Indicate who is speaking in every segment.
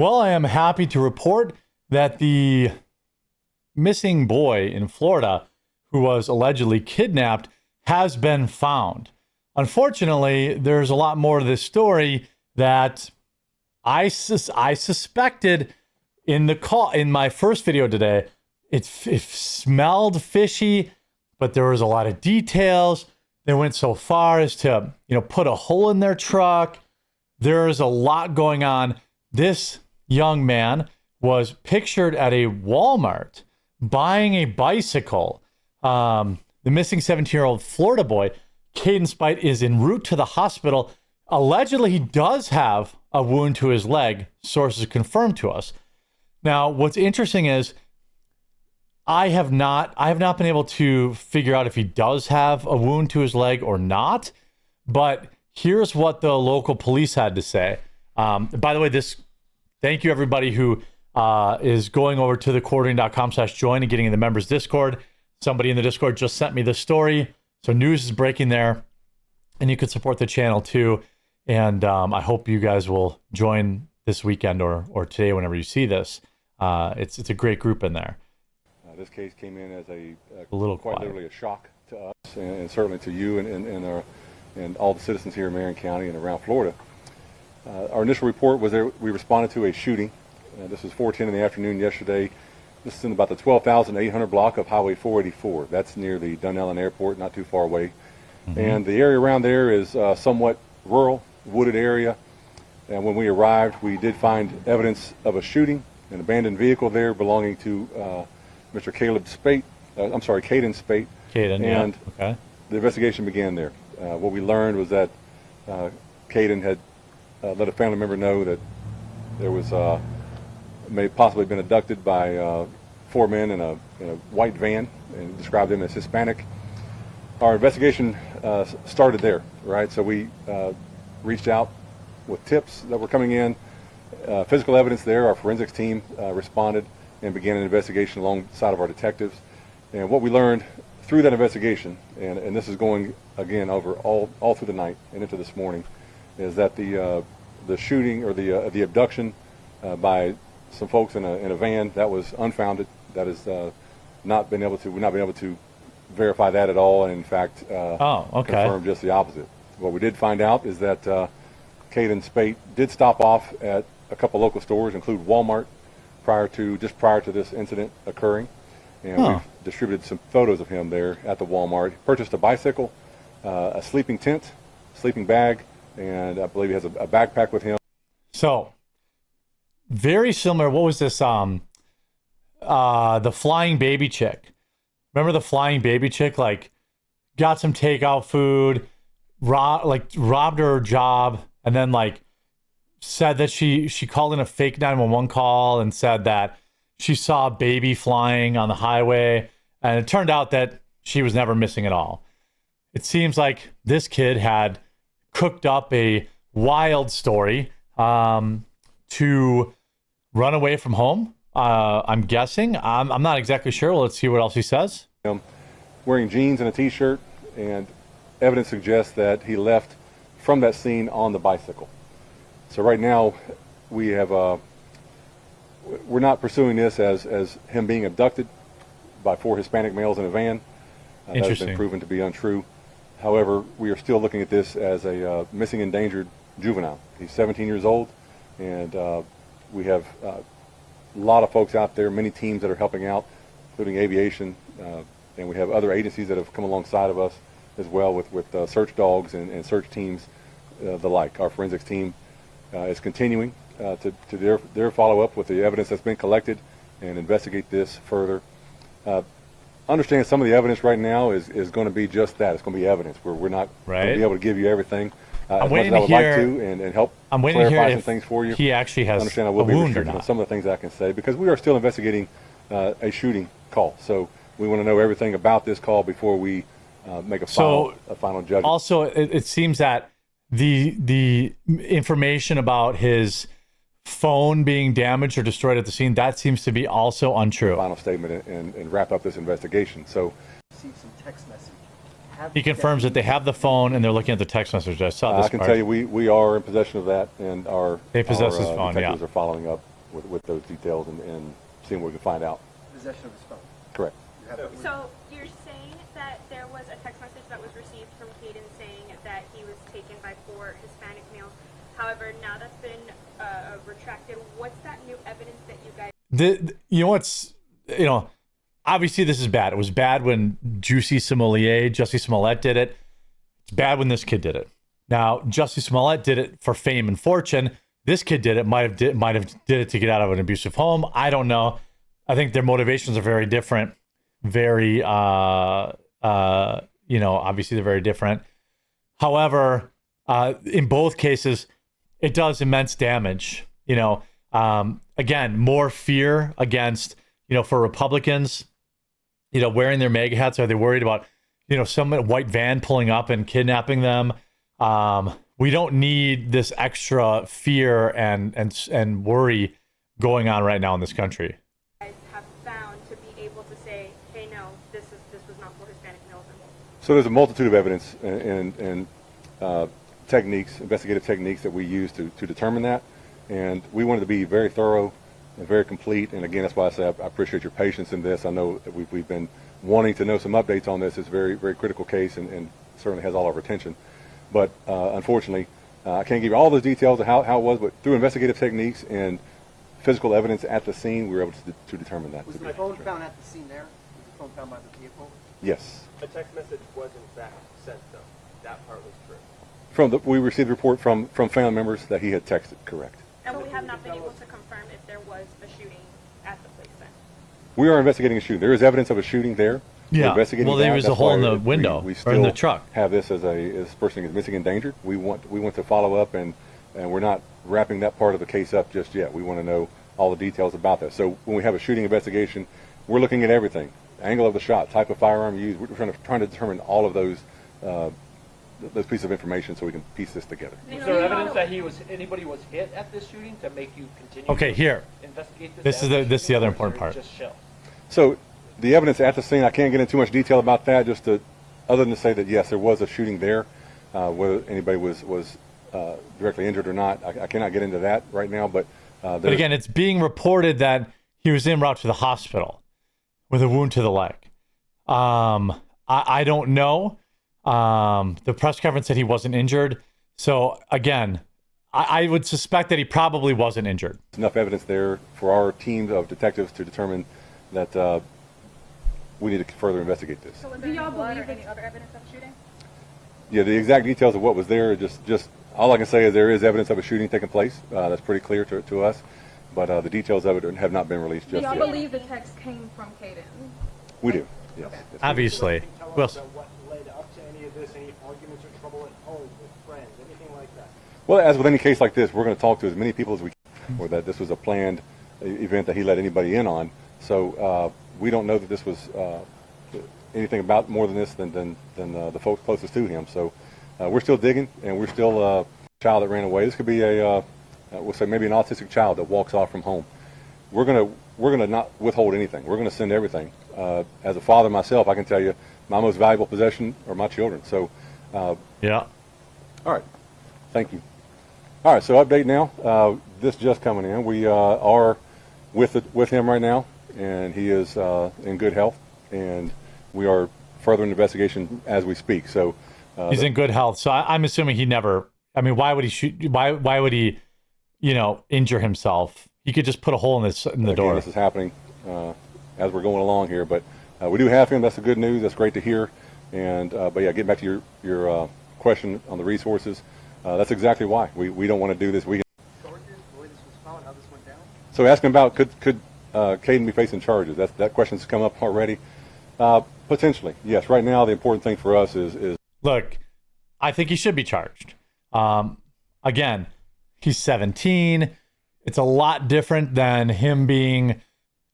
Speaker 1: Well, I am happy to report that the missing boy in Florida who was allegedly kidnapped has been found. Unfortunately, there's a lot more to this story that I suspected in my first video today. It smelled fishy, but there was a lot of details. They went so far as to, put a hole in their truck. There's a lot going on. This young man was pictured at a Walmart buying a bicycle. The missing 17-year-old Florida boy, Caden Spite, is en route to the hospital. Allegedly, he does have a wound to his leg, sources confirmed to us. Now, what's interesting is I have not been able to figure out if he does have a wound to his leg or not, but here's what the local police had to say. By the way, thank you everybody who is going over to thequartering.com/join and getting in the members Discord. Somebody in the Discord just sent me this story. So news is breaking there, and you can support the channel too. And I hope you guys will join this weekend or today whenever you see this. It's a great group in there.
Speaker 2: This case came in as a
Speaker 1: little
Speaker 2: quite
Speaker 1: quiet.
Speaker 2: literally a shock to us, and certainly to you and all the citizens here in Marion County and around Florida. Our initial report was that we responded to a shooting. This was 4:10 in the afternoon yesterday. This is in about the 12,800 block of Highway 484. That's near the Dunnellon Airport, not too far away. Mm-hmm. And the area around there is somewhat rural, wooded area. And when we arrived, we did find evidence of a shooting, an abandoned vehicle there belonging to Mr. Caden Spate.
Speaker 1: Caden,
Speaker 2: and
Speaker 1: yeah. Okay.
Speaker 2: The investigation began there. What we learned was that Caden had let a family member know that there was may possibly been abducted by 4 men in a white van, and described them as Hispanic. Our investigation started there, right? So we reached out with tips that were coming in, physical evidence there. Our forensics team responded and began an investigation alongside of our detectives. And what we learned through that investigation, and this is going again over all through the night and into this morning, is that the shooting or the abduction by some folks in a van, that was unfounded. That is we've not been able to verify that at all, and in fact confirm just the opposite. What we did find out is that Caden Spate did stop off at a couple local stores, include Walmart, prior to this incident occurring, and we've distributed some photos of him there at the Walmart. He purchased a bicycle, a sleeping tent, sleeping bag, and I believe he has a backpack with him.
Speaker 1: So very similar. What was this? The flying baby chick. Remember the flying baby chick? Like, got some takeout food, robbed her job, and then said that she called in a fake 911 call and said that she saw a baby flying on the highway, and it turned out that she was never missing at all. It seems like this kid had cooked up a wild story to run away from home. I'm guessing. I'm not exactly sure. Let's see what else he says.
Speaker 2: Wearing jeans and a t-shirt, and evidence suggests that he left from that scene on the bicycle. So right now, we're not pursuing this as him being abducted by 4 Hispanic males in a van. That has been proven to be untrue. However, we are still looking at this as a missing endangered juvenile. He's 17 years old, and we have a lot of folks out there, many teams that are helping out, including aviation, and we have other agencies that have come alongside of us as well with search dogs and search teams, the like. Our forensics team is continuing to their follow-up with the evidence that's been collected and investigate this further. Understand some of the evidence right now is going to be just that. It's going to be evidence. We're not going to be able to give you everything as much as I would like to and help clarify some things for you.
Speaker 1: He actually has
Speaker 2: understand I will be restricted on some of the things I can say because we are still investigating a shooting call. So we want to know everything about this call before we make a final judgment.
Speaker 1: Also, it seems that the information about his phone being damaged or destroyed at the scene, that seems to be also untrue.
Speaker 2: Final statement and wrap up this investigation. So
Speaker 3: received some text message.
Speaker 1: He confirms that they have the phone and they're looking at the text message. I saw this.
Speaker 2: I can tell you we are in possession of that, and our
Speaker 1: they possess his phone.
Speaker 2: detectives are following up with those details and seeing what we can find out.
Speaker 3: Possession of his phone.
Speaker 2: Correct.
Speaker 4: So you're saying that there was a text message that was received from Caden saying that he was taken by 4 Hispanic males. However, now that's been retracted. What's that new evidence that you guys?
Speaker 1: Obviously this is bad. It was bad when Jussie Smollett did it. It's bad when this kid did it. Now, Jussie Smollett did it for fame and fortune. This kid did it, might have did it to get out of an abusive home. I don't know. I think their motivations are very different. Very, obviously they're very different. However, in both cases, it does immense damage. Again, more fear against, for Republicans, wearing their MAGA hats. Are they worried about, some white van pulling up and kidnapping them? We don't need this extra fear and worry going on right now in this country.
Speaker 4: Have found to be able to say, hey, no, this was not for Hispanic males involved?
Speaker 2: So there's a multitude of evidence and techniques, investigative techniques that we use to determine that, and we wanted to be very thorough and very complete. And again, that's why I say I appreciate your patience in this. I know that we've been wanting to know some updates on this. It's a very, very critical case and certainly has all of our attention. But unfortunately, I can't give you all those details of how it was, but through investigative techniques and physical evidence at the scene, we were able to determine that.
Speaker 3: Was the phone found at the scene there? Was the phone found by the vehicle?
Speaker 2: Yes.
Speaker 5: A text message was in fact sent, though. That part was true.
Speaker 2: We received a report from family members that he had texted, correct.
Speaker 4: And we have not been able to confirm if there was a shooting at the place then.
Speaker 2: We are investigating a shooting. There is evidence of a shooting there.
Speaker 1: Yeah.
Speaker 2: We're investigating
Speaker 1: Well, there
Speaker 2: that.
Speaker 1: was a
Speaker 2: That's
Speaker 1: hole
Speaker 2: why
Speaker 1: in the window
Speaker 2: we
Speaker 1: or in the
Speaker 2: still
Speaker 1: truck.
Speaker 2: have this as this person is missing, endangered. We want to follow up, and we're not wrapping that part of the case up just yet. We want to know all the details about that. So when we have a shooting investigation, we're looking at everything: angle of the shot, type of firearm used. We're trying to determine all of those pieces of information so we can piece this together.
Speaker 6: Was there evidence that anybody was hit at this shooting to make you continue
Speaker 1: Okay,
Speaker 6: to
Speaker 1: here.
Speaker 6: investigate this?
Speaker 1: This is the other
Speaker 6: or
Speaker 1: important
Speaker 6: is it
Speaker 1: part.
Speaker 6: Just shell?
Speaker 2: So the evidence at the scene, I can't get into too much detail about that, other than to say that yes, there was a shooting there. Whether anybody was directly injured or not, I cannot get into that right now. But
Speaker 1: again, it's being reported that he was en route to the hospital with a wound to the leg. I don't know. The press conference said he wasn't injured. So again, I would suspect that he probably wasn't injured.
Speaker 2: there's enough evidence there for our team of detectives to determine that we need to further investigate this.
Speaker 4: So was there any blood or any other evidence of shooting?
Speaker 2: Yeah, the exact details of what was there, just all I can say is there is evidence of a shooting taking place. That's pretty clear to us, but the details of it have not been released
Speaker 7: Do
Speaker 2: just
Speaker 7: y'all
Speaker 2: yet.
Speaker 7: believe the text came from Caden?
Speaker 2: We do, yes. Yes, we do.
Speaker 1: Obviously.
Speaker 5: Tell us
Speaker 1: Well,
Speaker 5: about what led up to any of this, any arguments or trouble at home with friends, anything like that.
Speaker 2: Well, as with any case like this, we're going to talk to as many people as we can, or that this was a planned event that he let anybody in on. So we don't know that this was anything about more than this than the folks closest to him. So we're still digging, and we're still a child that ran away. This could be we'll say maybe an autistic child that walks off from home. We're gonna not withhold anything. We're gonna send everything. As a father myself, I can tell you my most valuable possession are my children. So
Speaker 1: yeah.
Speaker 2: all right, thank you. All right, so update now. This just coming in. We are with him right now, and he is in good health, and we are furthering the investigation as we speak. So
Speaker 1: He's in good health. So I'm assuming he never, why would he shoot? Why would he, injure himself? He could just put a hole in the
Speaker 2: again,
Speaker 1: door.
Speaker 2: this is happening as we're going along here, but we do have him. That's the good news. That's great to hear. And but yeah, getting back to your question on the resources, that's exactly why we don't want to do this.
Speaker 3: Charges, the way this was found, how this went down?
Speaker 2: So asking about could Caden be facing charges? That question's come up already. Potentially, yes. Right now, the important thing for us is
Speaker 1: Look, I think he should be charged. Again, he's 17. It's a lot different than him being,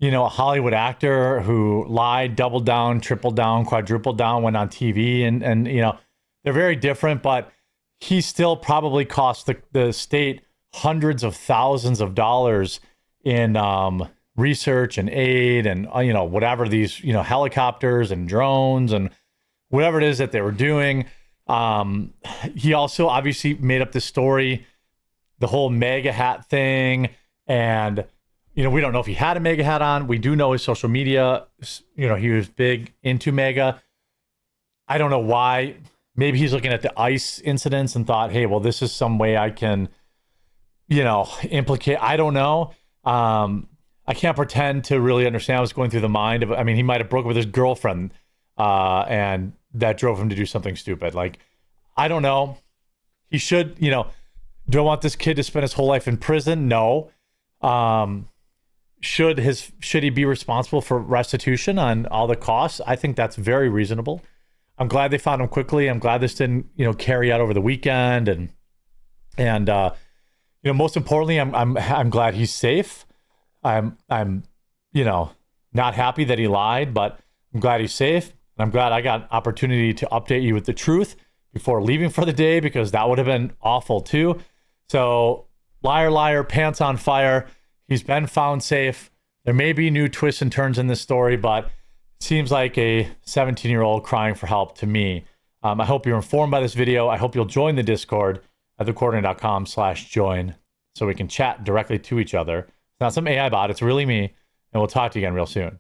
Speaker 1: a Hollywood actor who lied, doubled down, tripled down, quadrupled down, went on TV, and they're very different. But he still probably cost the state hundreds of thousands of dollars in research and aid and whatever these helicopters and drones and whatever it is that they were doing. He also obviously made up this story, the whole MAGA hat thing, and we don't know if he had a MAGA hat on. We do know his social media, he was big into MAGA. I don't know why. Maybe he's looking at the ICE incidents and thought, hey, well, this is some way I can, implicate. I don't know. I can't pretend to really understand what's going through the mind of, he might have broken with his girlfriend and that drove him to do something stupid. Like, I don't know. He should, do I want this kid to spend his whole life in prison? No. Should he be responsible for restitution on all the costs? I think that's very reasonable. I'm glad they found him quickly. I'm glad this didn't, carry out over the weekend. And most importantly, I'm glad he's safe. I'm not happy that he lied, but I'm glad he's safe. And I'm glad I got opportunity to update you with the truth before leaving for the day, because that would have been awful too. So liar, liar, pants on fire. He's been found safe. There may be new twists and turns in this story, but it seems like a 17-year-old crying for help to me. I hope you're informed by this video. I hope you'll join the Discord at thequarterning.com/join so we can chat directly to each other. It's not some AI bot. It's really me. And we'll talk to you again real soon.